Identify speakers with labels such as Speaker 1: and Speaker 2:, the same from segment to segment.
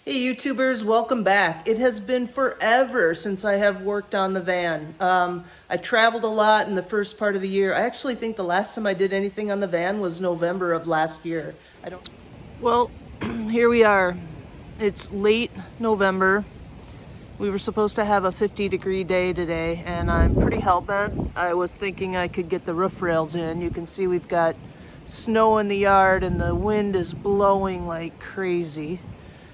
Speaker 1: Hey YouTubers, welcome back. It has been forever since I have worked on the van. I traveled a lot in the first part of the year. I actually think the last time I did anything on the van was November of last year. Well, here we are. It's late November. We were supposed to have a 50-degree day today, and I'm pretty hell-bent. I was thinking I could get the roof rails in. You can see we've got snow in the yard and the wind is blowing like crazy.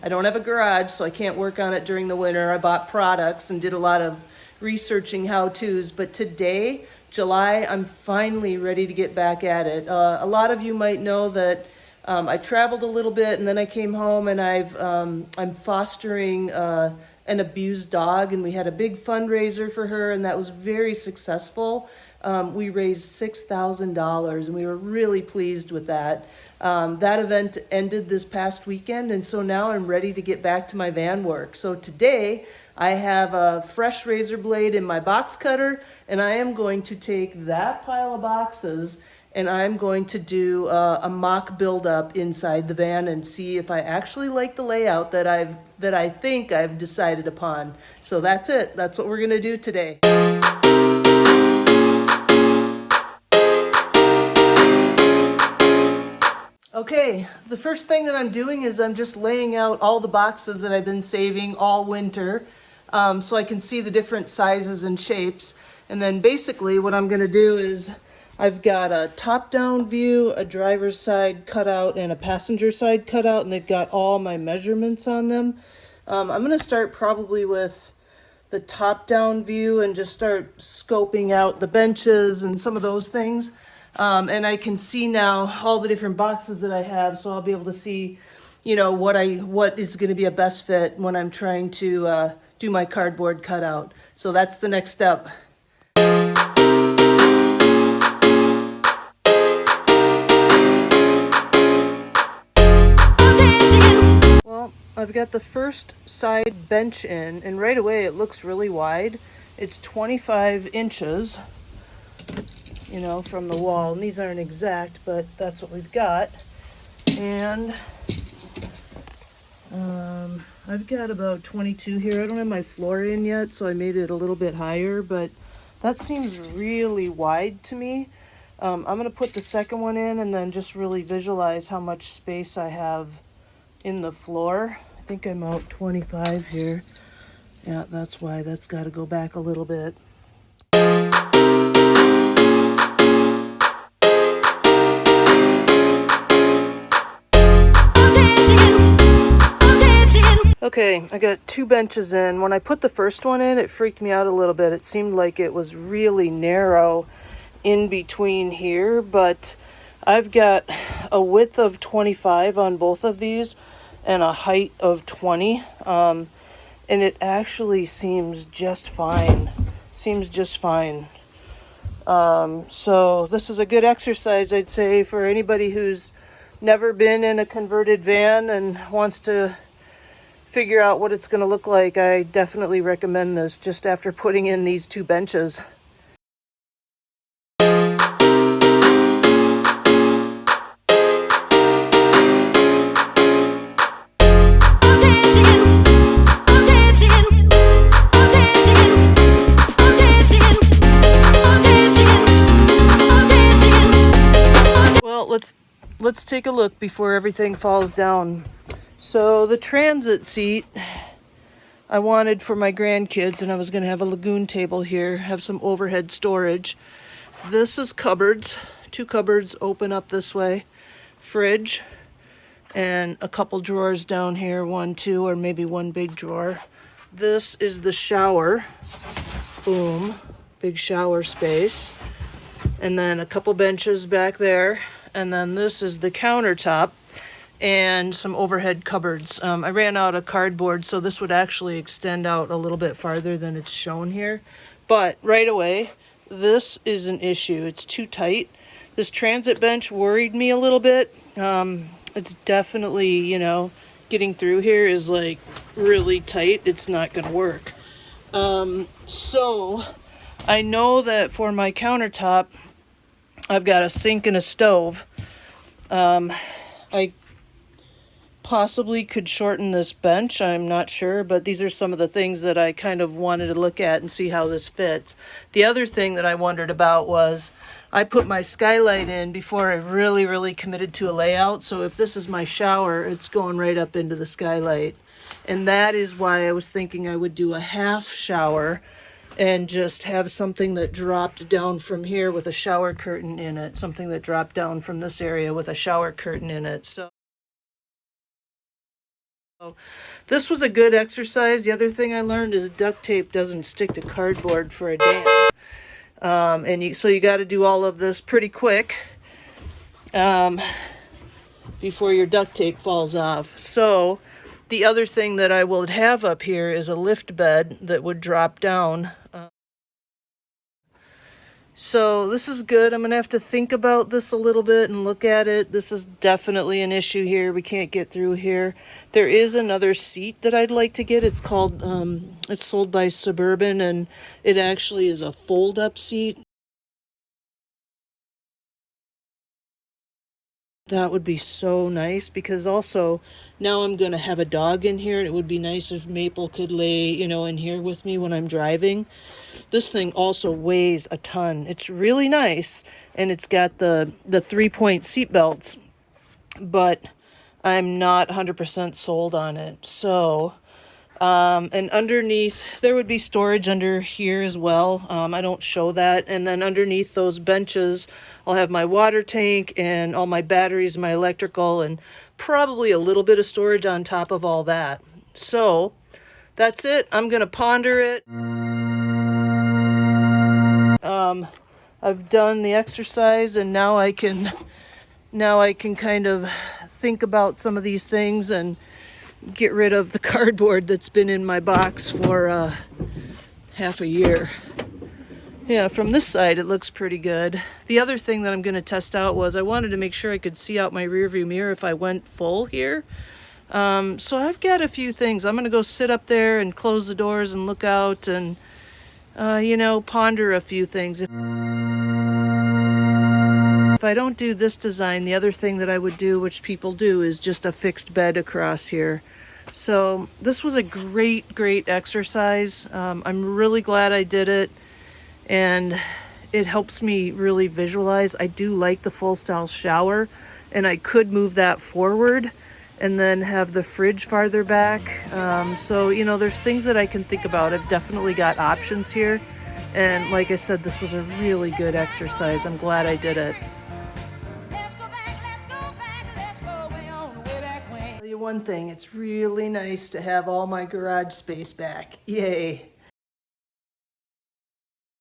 Speaker 1: I don't have a garage, so I can't work on it during the winter. I bought products and did a lot of researching how-tos, but today, July, I'm finally ready to get back at it. A lot of you might know that I traveled a little bit and then I came home and I'm fostering an abused dog, and we had a big fundraiser for her and that was very successful. We raised $6,000 and we were really pleased with that. That event ended this past weekend, and so now I'm ready to get back to my van work. So today I have a fresh razor blade in my box cutter, and I am going to take that pile of boxes and I'm going to do a mock build-up inside the van and see if I actually like the layout that I think I've decided upon. So that's it. That's what we're gonna do today. Okay, the first thing that I'm doing is I'm just laying out all the boxes that I've been saving all winter, so I can see the different sizes and shapes. And then basically what I'm gonna do is I've got a top-down view, a driver's side cutout, and a passenger side cutout, and they've got all my measurements on them. I'm gonna start probably with the top-down view and just start scoping out the benches and some of those things. And I can see now all the different boxes that I have, so I'll be able to see, you know, what is going to be a best fit when I'm trying to do my cardboard cutout. So that's the next step. Well, I've got the first side bench in, and right away it looks really wide. It's 25 inches. You know, from the wall, and these aren't exact, but that's what we've got. And I've got about 22 here. I don't have my floor in yet, so I made it a little bit higher, but that seems really wide to me. I'm gonna put the second one in and then just really visualize how much space I have in the floor. I think I'm out 25 here. Yeah, that's why that's got to go back a little bit. Okay, I got two benches in. When I put the first one in, it freaked me out a little bit. It seemed like it was really narrow in between here, but I've got a width of 25 on both of these and a height of 20. And it actually seems just fine. So this is a good exercise, I'd say, for anybody who's never been in a converted van and wants to figure out what it's going to look like. I definitely recommend this just after putting in these two benches. Well, let's take a look before everything falls down. So the transit seat I wanted for my grandkids, and I was going to have a lagoon table here, have some overhead storage. This is cupboards. Two cupboards open up this way. Fridge and a couple drawers down here, one, two, or maybe one big drawer. This is the shower. Boom. Big shower space. And then a couple benches back there. And then this is the countertop and some overhead cupboards. I ran out of cardboard, so this would actually extend out a little bit farther than it's shown here. But right away, this is an issue. It's too tight. This transit bench worried me a little bit. It's definitely, you know, getting through here is like really tight. It's not gonna work. So I know that for my countertop, I've got a sink and a stove. I possibly could shorten this bench. I'm not sure, but these are some of the things that I kind of wanted to look at and see how this fits. The other thing that I wondered about was I put my skylight in before I really committed to a layout. So if this is my shower, it's going right up into the skylight. And that is why I was thinking I would do a half shower and just have something that dropped down from here with a shower curtain in it, something that dropped down from this area with a shower curtain in it. So this was a good exercise. The other thing I learned is duct tape doesn't stick to cardboard for a day. So you got to do all of this pretty quick before your duct tape falls off. So the other thing that I will have up here is a lift bed that would drop down. So this is good. I'm going to have to think about this a little bit and look at it. This is definitely an issue here. We can't get through here. There is another seat that I'd like to get. It's called, it's sold by Suburban, and it actually is a fold-up seat. That would be so nice, because also now I'm going to have a dog in here, and it would be nice if Maple could lay, in here with me when I'm driving. This thing also weighs a ton. It's really nice, and it's got the 3-point seat belts, but I'm not 100% sold on it. So, and underneath, there would be storage under here as well. I don't show that. And then underneath those benches, I'll have my water tank and all my batteries, my electrical, and probably a little bit of storage on top of all that. So that's it. I'm going to ponder it. I've done the exercise, and now I can kind of think about some of these things and get rid of the cardboard that's been in my box for half a year. Yeah, from this side it looks pretty good. The other thing that I'm going to test out was I wanted to make sure I could see out my rearview mirror if I went full here. So I've got a few things. I'm going to go sit up there and close the doors and look out and ponder a few things. If I don't do this design, the other thing that I would do, which people do, is just a fixed bed across here. So this was a great exercise. I'm really glad I did it, and it helps me really visualize. I do like the full style shower, and I could move that forward and then have the fridge farther back. So there's things that I can think about. I've definitely got options here, and like I said, this was a really good exercise. I'm glad I did it. One thing, it's really nice to have all my garage space back. Yay.